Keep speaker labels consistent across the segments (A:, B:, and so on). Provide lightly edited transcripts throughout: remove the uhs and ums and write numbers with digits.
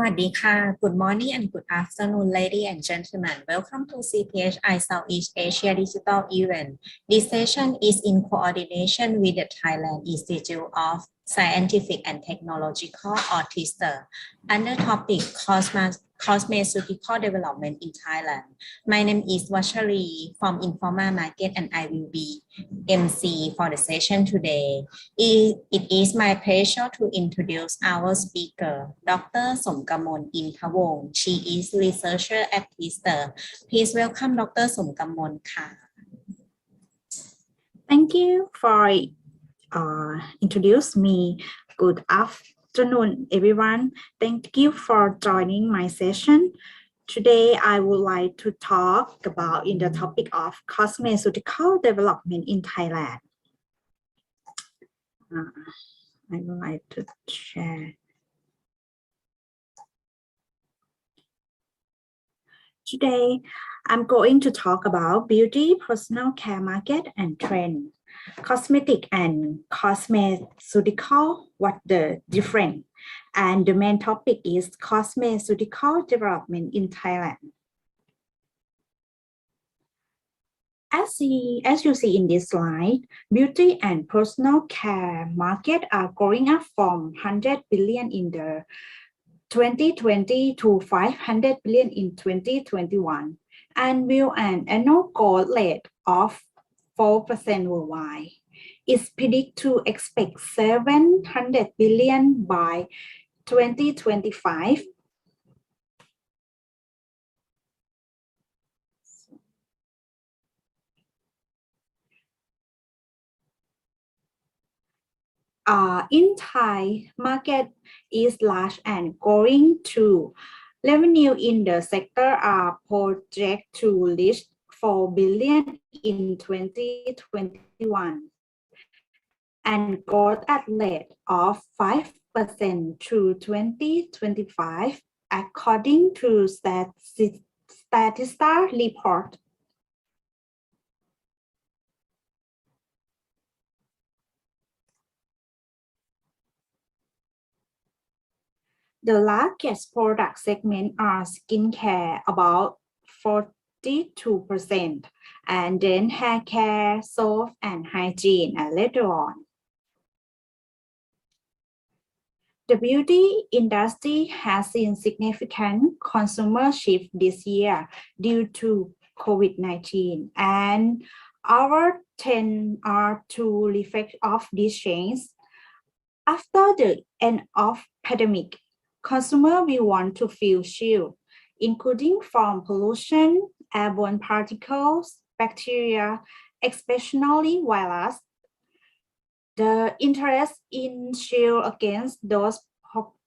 A: วัสดีค่ะ Good morning and good afternoon, ladies and gentlemen. Welcome to CPHI Southeast Asia Digital Event. This session is in coordination with the Thailand Institute of Scientific and Technological or TISTER under topic Cosmeceutical Development in Thailand. My name is Vachari from Informa Market and I will be MC for the session today. It is my pleasure to introduce our speaker, Dr. Somkamon Intawong. She is researcher at TISTER. Please welcome Dr. Somkamon ค่ะ
B: Thank you for introduce me. Good afternoon, everyone. Thank you for joining my session. Today, I would like to talk about in the topic of cosmeceutical development in Thailand. I would like to share. Today, I'm going to talk about beauty, personal care market, and trend. Cosmetic and cosmeceutical, what the difference? And the main topic is cosmeceutical development in Thailand. As you see in this slide, beauty and personal care market are growing up from 100 billion in the 2020 to 500 billion in 2021 and will an annual growth rate of 4% worldwide. It's predicted to expect 700 billion by 2025. In Thai, market is large and growing too. Revenue in the sector are projected to reach 4 billion in 2021 and growth at rate of 5% through 2025 according to Statista report. The largest product segment are skincare, about 42%, and then hair care, soap, and hygiene, and later on. The beauty industry has seen significant consumer shift this year due to COVID-19, and our trends are to reflect of these changes. After the end of pandemic, consumers will want to feel shield, including from pollution, airborne particles, bacteria, especially virus. The interest in shield against those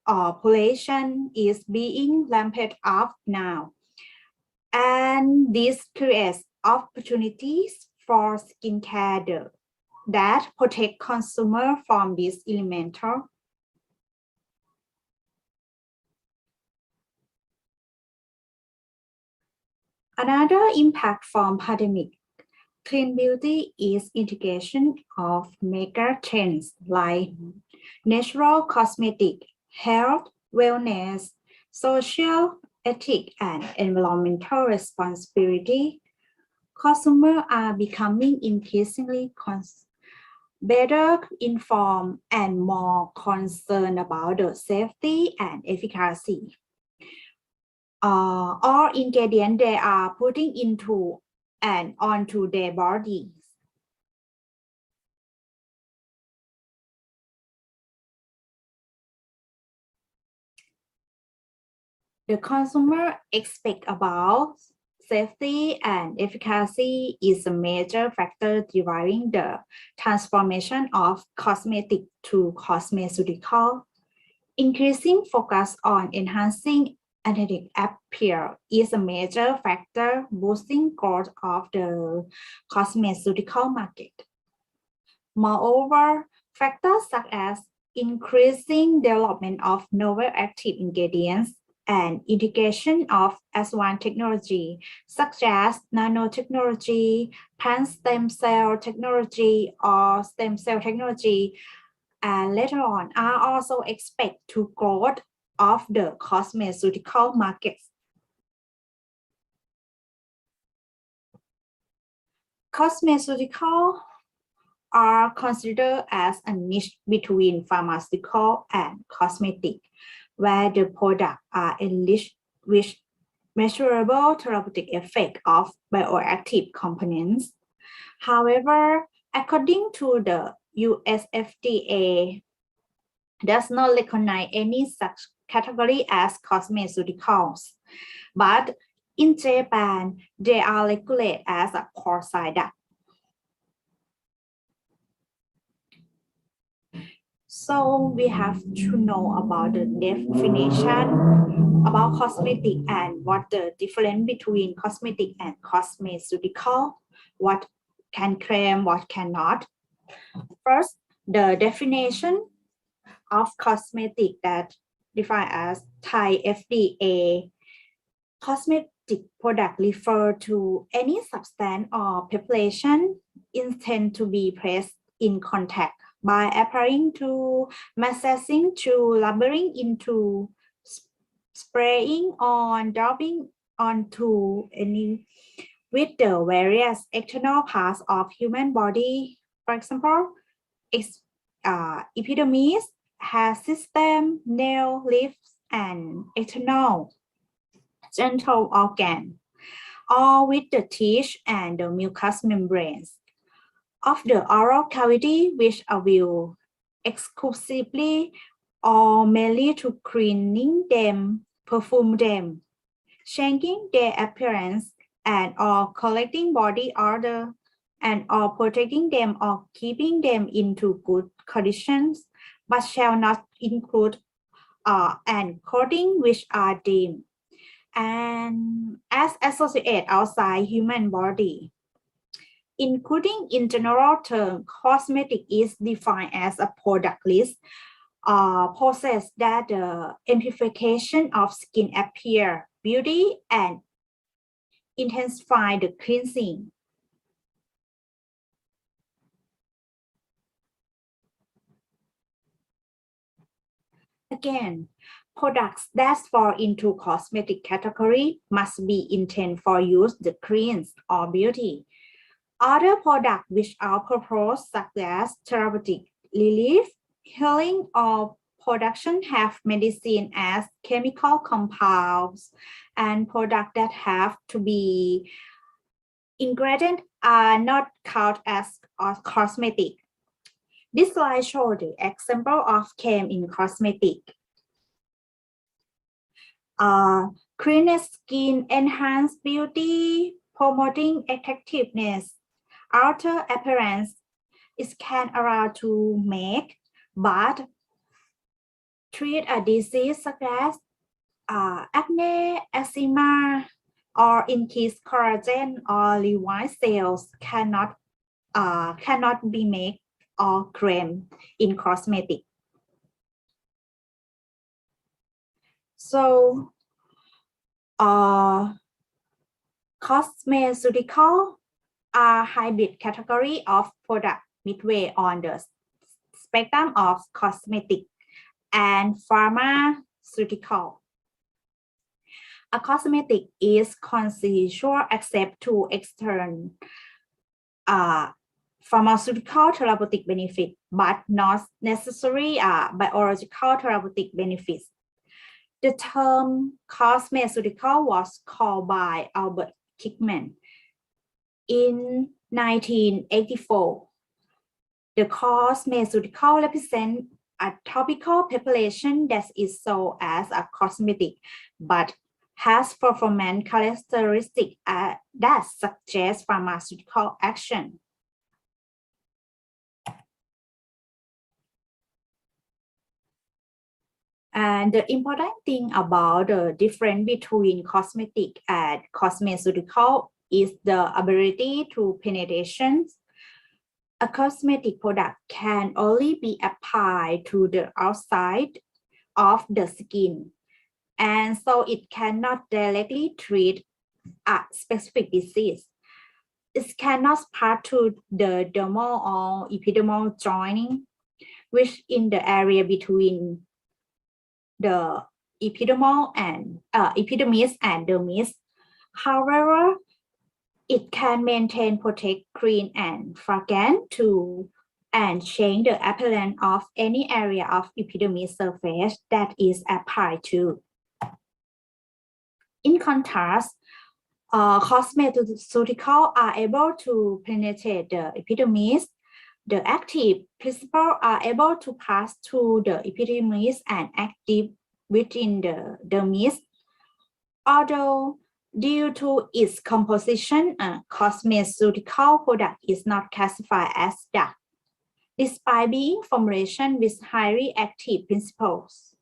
B: population is being ramped up now, and this creates opportunities for skincare that protect consumers from this elemental. Another impact from pandemic clean beauty is integration of mega trends like natural cosmetic, health, wellness, social ethics, and environmental responsibility. Consumers are becoming increasingly better informed and more concerned about the safety and efficacy. All ingredients they are putting into and onto their bodies. The consumer expect about safety and efficacy is a major factor driving the transformation of cosmetic to cosmeceutical. Increasing focus on enhancing aesthetic appeal is a major factor boosting growth of the cosmeceutical market. Moreover, factors such as increasing development of novel active ingredients and integration of advanced technology such as nanotechnology, plant stem cell technology, or stem cell technology, and later on are also expected to grow of the cosmeceutical markets. Cosmeceutical are considered as a niche between pharmaceutical and cosmetic, where the products are enriched with measurable therapeutic effect of bioactive components. However, according to the US FDA, does not recognize any such category as cosmeceuticals, but in Japan, they are regulated as a product. So we have to know about the definition about cosmetic and what the difference between cosmetic and cosmeceutical, what can claim, what cannot. First, the definition of cosmetic that defined as Thai FDA. Cosmetic product refer to any substance or preparation intended to be placed in contact by applying to massaging to labeling into spraying on dabbing onto any with the various external parts of human body. For example, epidermis, hair system, nail, lips, and external genital organ, all with the teeth and the mucous membranes of the oral cavity, which are viewed exclusively or mainly to cleaning them, perfume them, changing their appearance, and or collecting body odor, and or protecting them or keeping them into good conditions, but shall not include and coating which are deemed and as associated outside human body. Including in general term, cosmetic is defined as a product list process that the amplification of skin appear, beauty, and intensify the cleansing. Again, products that fall into cosmetic category must be intended for use to cleanse or beauty. Other products which are proposed such as therapeutic relief, healing, or production have medicine as chemical compounds, and products that have to be ingredient are not called as cosmetic. This slide shows the example of chem in cosmetic. Cleanness skin, enhance beauty, promoting attractiveness, outer appearance. It can allow to make, but treat a disease such as acne, eczema, or increase collagen or revive cells cannot be made or claimed in cosmetic. So, cosmeceutical are hybrid category of product midway on the spectrum of cosmetic and pharmaceutical. A cosmetic is consensual except to external pharmaceutical therapeutic benefit, but not necessarily biological therapeutic benefits. The term cosmeceutical was called by Albert Kickman in 1984. The cosmeceutical represents a topical preparation that is sold as a cosmetic, but has performance characteristics that suggest pharmaceutical action. And the important thing about the difference between cosmetic and cosmeceutical is the ability to penetration. A cosmetic product can only be applied to the outside of the skin, and so it cannot directly treat a specific disease. It cannot pass to the dermal or epidermal joining, which in the area between the epidermis and dermis. However, it can maintain, protect, clean, and fragrant too, and change the appearance of any area of epidermis surface that is applied to. In contrast, cosmeceutical are able to penetrate the epidermis. The active principles are able to pass through the epidermis and active within the dermis. Although due to its composition, a cosmeceutical product is not classified as drug, despite being formulation with highly active principles.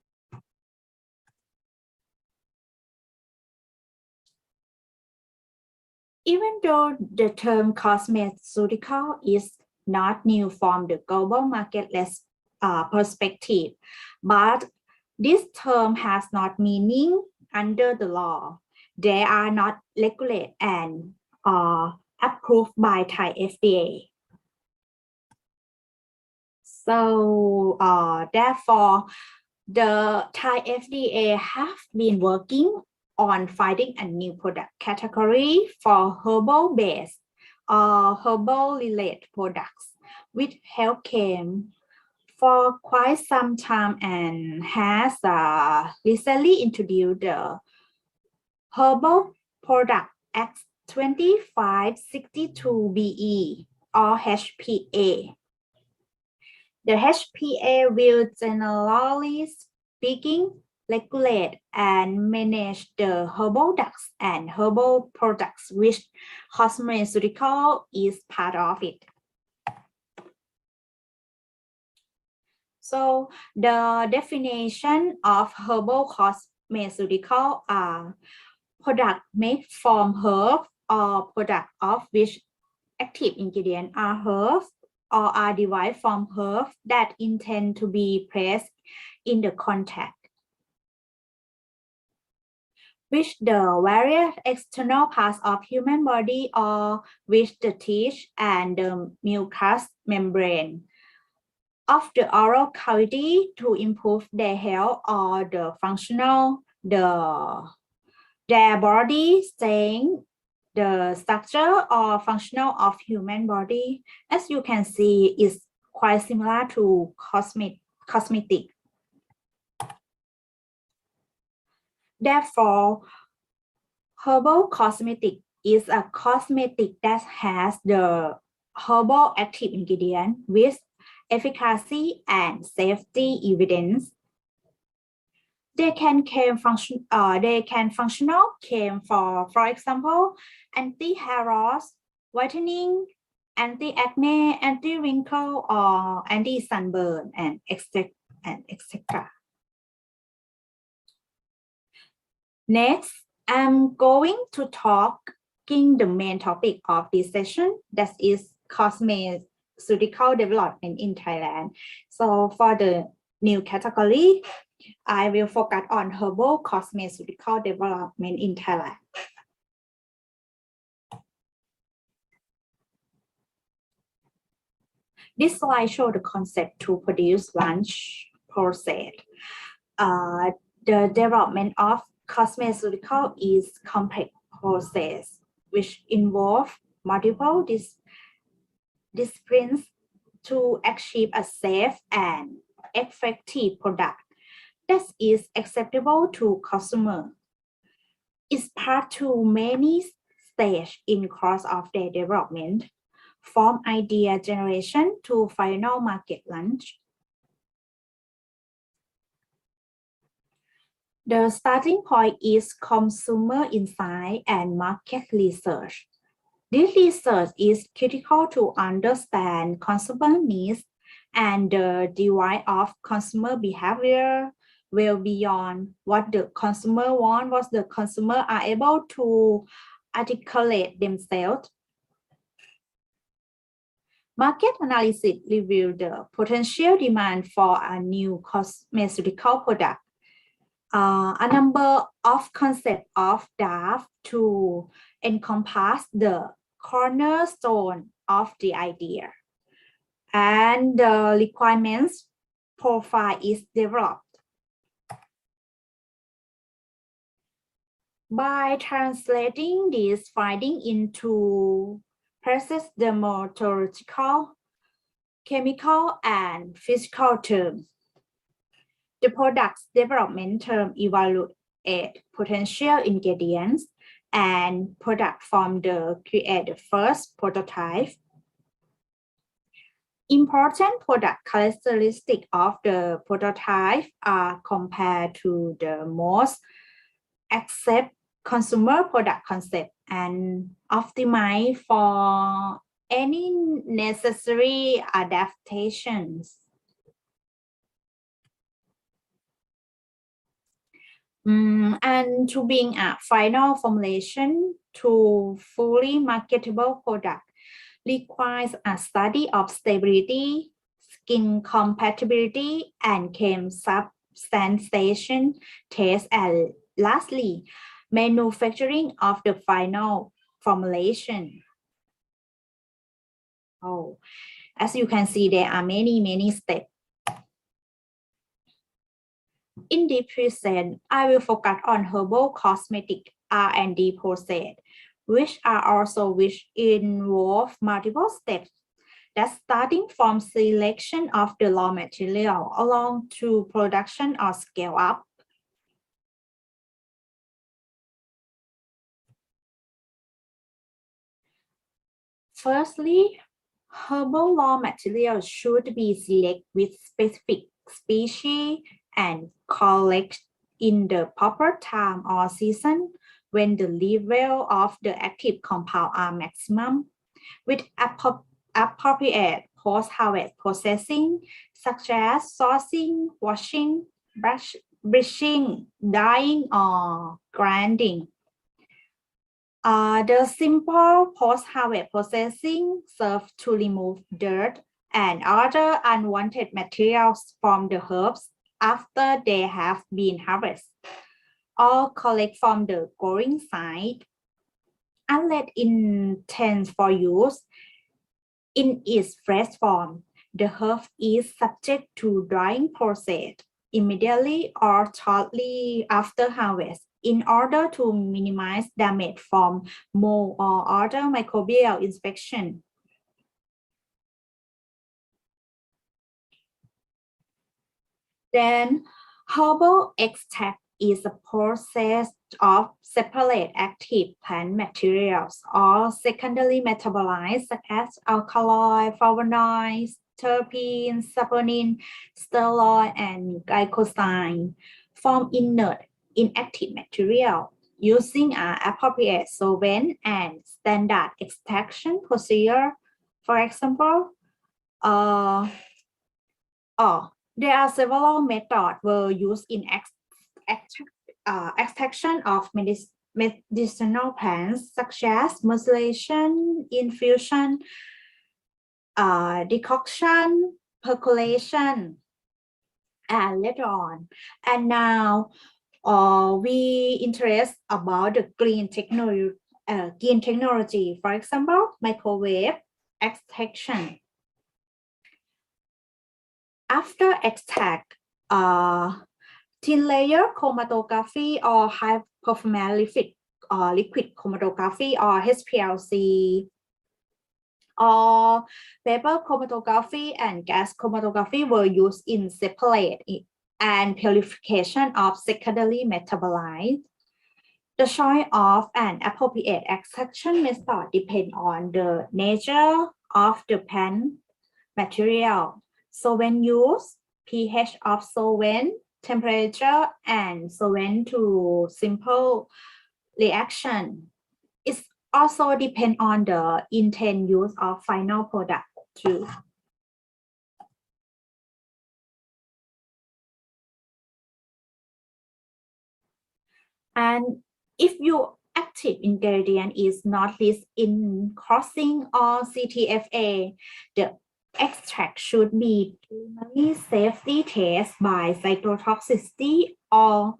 B: Even though the term cosmeceutical is not new from the global market perspective, but this term has not meaning under the law. They are not regulated and approved by Thai FDA. So therefore, the Thai FDA have been working on finding a new product category for herbal-based or herbal-related products with health claim for quite some time and has recently introduced the Herbal Product Act 2562BE or HPA. The HPA will generally speaking regulate and manage the herbal drugs and herbal products, which cosmeceutical is part of it. So the definition of herbal cosmeceutical are product made from herb or product of which active ingredients are herbs or are derived from herbs that intend to be placed in the contact with the various external parts of human body or with the teeth and the mucous membrane of the oral cavity to improve their health or the their body staying the structure or functional of human body. As you can see, is quite similar to cosmetic. Therefore, herbal cosmetic is a cosmetic that has the herbal active ingredient with efficacy and safety evidence. They can functional claim for example, anti-hair loss, whitening, anti-acne, anti-wrinkle, or anti-sunburn, and etc. Next, I'm going to talking the main topic of this session, that is cosmeceutical development in Thailand. So for the new category, I will focus on herbal cosmeceutical development in Thailand. This slide shows the concept to produce lunch process. The development of cosmeceutical is complex process which involve multiple disciplines to achieve a safe and effective product that is acceptable to consumer. It's part to many stages in course of their development, from idea generation to final market launch. The starting point is consumer insight and market research. This research is critical to understand consumer needs and the divide of consumer behavior well beyond what the consumer wants, what the consumer are able to articulate themselves. Market analysis revealed the potential demand for a new cosmeceutical product. A number of concepts of draft to encompass the cornerstone of the idea, and the requirements profile is developed. By translating these findings into precise dermatological, chemical, and physical terms, the product's development term evaluate potential ingredients and product from the create the first prototype. Important product characteristics of the prototype are compared to the most accept consumer product concept and optimize for any necessary adaptations. And to bring a final formulation to fully marketable product requires a study of stability, skin compatibility, and chem substantiation test, and lastly, manufacturing of the final formulation. Oh, as you can see, there are many steps. In this present, I will focus on herbal cosmetic R&D process, which involve multiple steps that starting from selection of the raw material along to production or scale up. Firstly, herbal raw materials should be selected with specific species and collect in the proper time or season when the level of the active compound are maximum, with appropriate post-harvest processing such as sourcing, washing, bleaching, dyeing, or grinding. The simple post-harvest processing serves to remove dirt and other unwanted materials from the herbs after they have been harvested, or collect from the growing site. Unless intended for use in its fresh form, the herb is subject to drying process immediately or shortly after harvest in order to minimize damage from mold or other microbial infection. Then, herbal extract is a process of separate active plant materials or secondary metabolites such as alkaloid, flavonoids, terpenes, saponin, steroid, and glycoside from inert inactive material using an appropriate solvent and standard extraction procedure. For example, there are several methods were used in extraction of medicinal plants such as mucilation, infusion, decoction, percolation, and later on. And now we interest about the green technology, for example, microwave extraction. After extract, thin layer chromatography or high performance liquid chromatography or HPLC, or paper chromatography and gas chromatography were used in separate and purification of secondary metabolites. The choice of an appropriate extraction method depends on the nature of the plant material. So when used, pH of solvent, temperature, and solvent to simple reaction. It also depends on the intended use of final product too. And if your active ingredient is not listed in crossing or CTFA, the extract should be preliminary safety tested by cytotoxicity or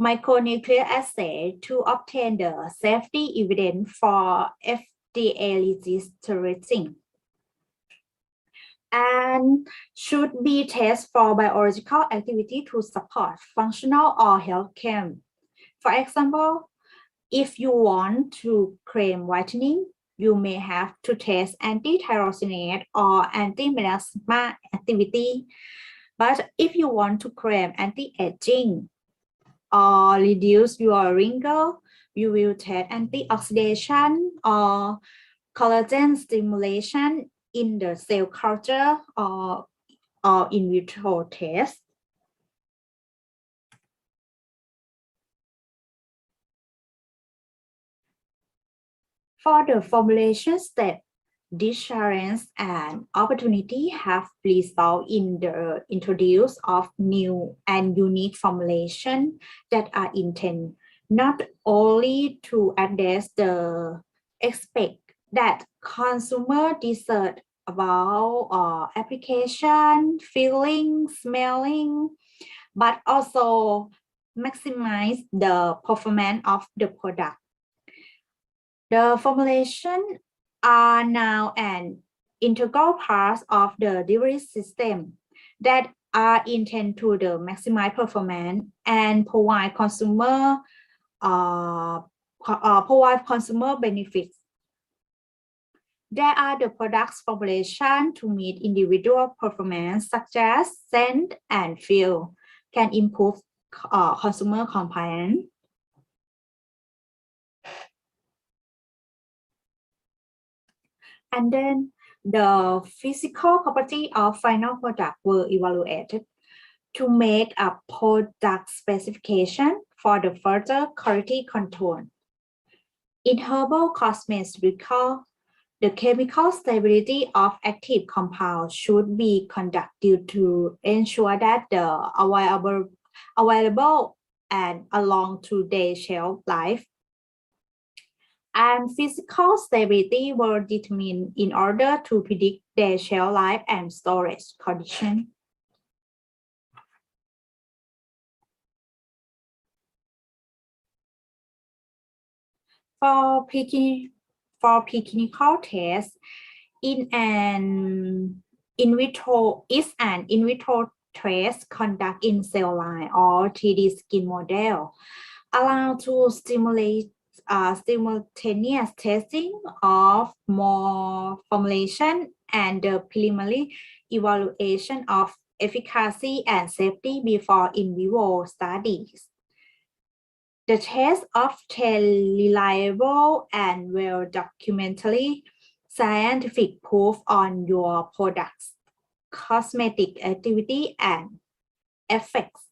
B: micronuclear assay to obtain the safety evidence for FDA registration, and should be tested for biological activity to support functional or health care. For example, If you want to claim whitening, you may have to test anti-tyrosinase or anti-melasma activity. But if you want to claim anti-aging or reduce your wrinkle, you will test antioxidation or collagen stimulation in the cell culture or in vitro test. For the formulation step, this challenge and opportunity have resulted in the introduce of new and unique formulation that are intended not only to address the aspect that consumer desire about application, feeling, smelling, but also maximize the performance of the product. The formulation are now an integral part of the delivery system that are intended to the maximize performance and provide consumer benefits. There are the products formulation to meet individual performance such as scent and feel can improve consumer compliance. And then the physical property of final product were evaluated to make a product specification for the further quality control. In herbal cosmeceutical, the chemical stability of active compounds should be conducted to ensure that the available and along to their shelf life and physical stability were determined in order to predict their shelf life and storage condition. For preclinical tests, an in vitro test conduct in cell line or 3D skin model, allow to stimulate simultaneous testing of more formulation and the preliminary evaluation of efficacy and safety before in vivo studies. The test obtain reliable and well-documented scientific proof on your product's cosmetic activity and effects.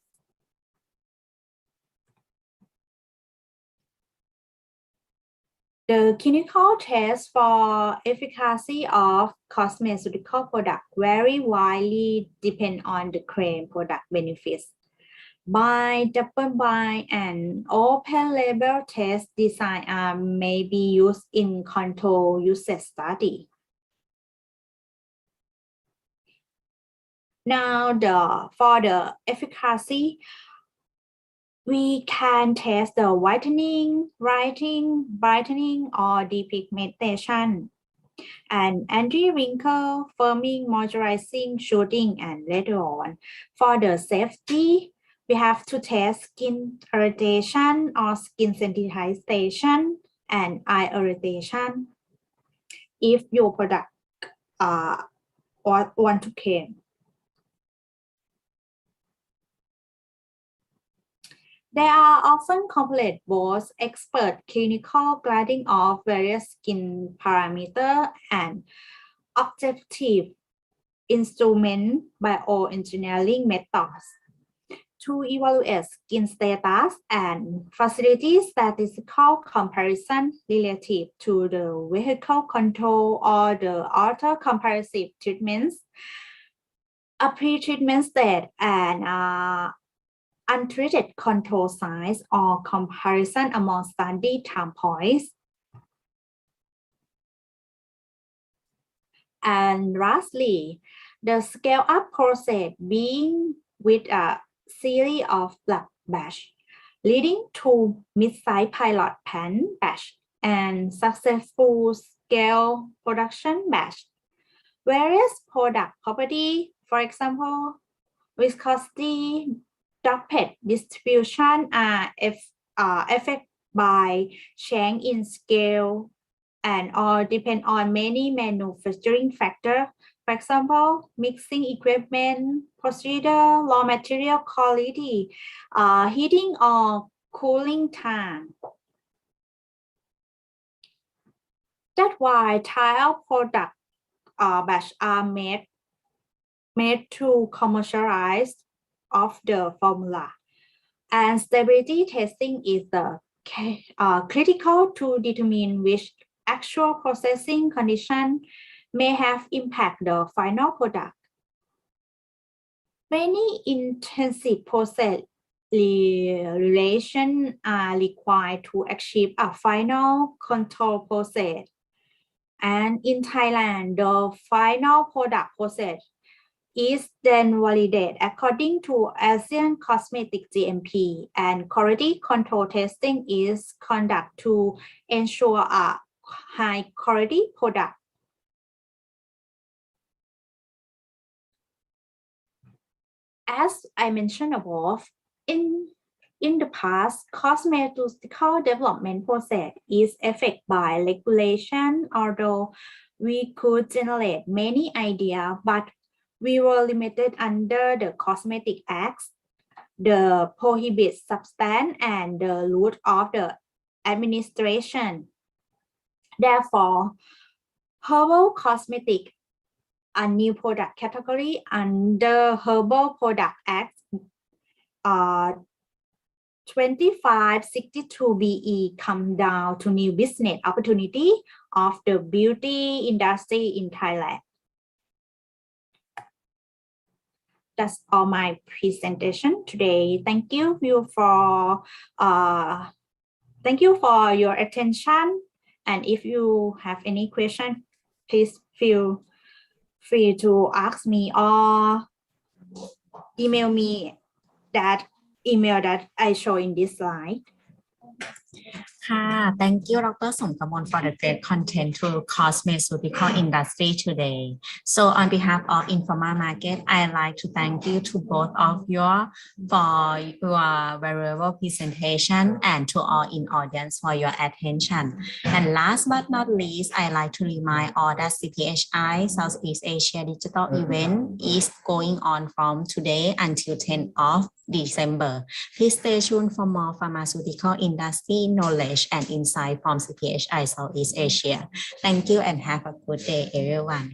B: The clinical tests for efficacy of cosmeceutical products vary widely depending on the claim product benefits. By double-blind and open-label test design may be used in control usage study. Now, for the efficacy, we can test the whitening, brightening, or depigmentation, and anti-wrinkle, firming, moisturizing, shooting, and later on. For the safety, we have to test skin irritation or skin sensitization and eye irritation if your product want to claim. They are often complete both expert clinical grading of various skin parameters and objective instrument bioengineering methods to evaluate skin status and facilitate statistical comparison relative to the vehicle control or the other comparative treatments, a pre-treatment state, and untreated control size or comparison among study time points. And lastly, the scale-up process being with a series of block batch, leading to mid-size pilot pen batch and successful scale production batch. Various product property, for example, viscosity, droplet distribution are affected by change in scale and or depend on many manufacturing factors. For example, mixing equipment, procedure, raw material quality, heating or cooling time. That's why tile product batch are made to commercialize of the formula. And stability testing is the critical to determine which actual processing condition may have impact the final product. Many intensive process relations are required to achieve a final control process. And in Thailand, the final product process is then validated according to ASEAN Cosmetic GMP, and quality control testing is conducted to ensure a high quality product. As I mentioned above, in the past, cosmeceutical development process is affected by regulation, although we could generate many ideas, but we were limited under the Cosmetic Act, the prohibit substance, and the root of the administration. Therefore, herbal cosmetic, a new product category under Herbal Product Act 2562 BE, come down to new business opportunity of the beauty industry in Thailand. That's all my presentation today. Thank you for your attention. And if you have any question, please feel free to ask me or email me that email that I show in this slide.
A: Thank you, Dr. Somkamon, for the great content to cosmeceutical industry today. So on behalf of Informa Market, I'd like to thank you to both of you for your valuable presentation and to all in audience for your attention. And last but not least, I'd like to remind all that CPHI Southeast Asia Digital Event is going on from today until 10th of December. Please stay tuned for more pharmaceutical industry knowledge and insight from CPHI Southeast Asia. Thank you and have a good day, everyone.